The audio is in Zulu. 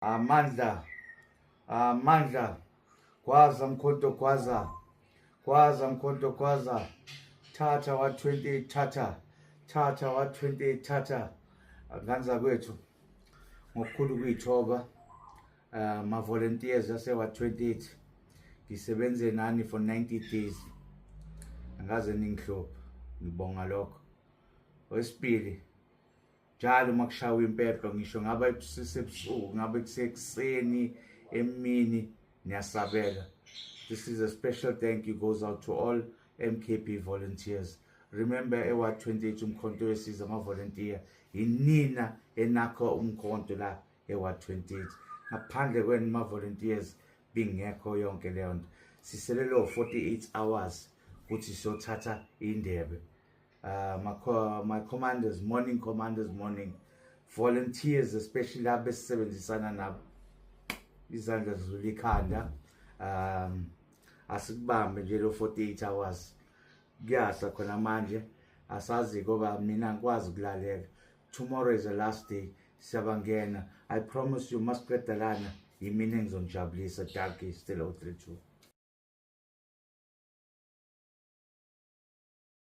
amandla amandla gwaza mkhonto gwaza mkhonto gwaza thatha wa-28 thatha wa-28 thatha nganza kwethu ngokukhulu kuyithoba ma-volunteers ase-wa-28 ngisebenze nani for 90 days angaze ningihluphe ngibonga lokho. Okwesibili, njalo makushawa impepho ngisho ngabe kusebusuku ngabe kusekuseni emini niyasabela. This is a special thank you goes out to all MKP volunteers. Remember ewa-28 umkhonto wesiza ama-volunteer inina enakho umkhonto la ewa-28 ngaphandle kwenu ma-volunteers bingekho yonke leyo nto siselelo 48 hours ukuthi siyothatha indebe. My commanders, morning volunteers, especially abesebenzisana nabo izandla zidlula ikhanda, asikubambe nje lo 48 hours kuyahla khona manje asazi ngoba mina ngikwazi ukulalela. Tomorrow is the last day, siyabangena. I promise you masiqeda lana yimina engizonijabulisa. Darky still 032.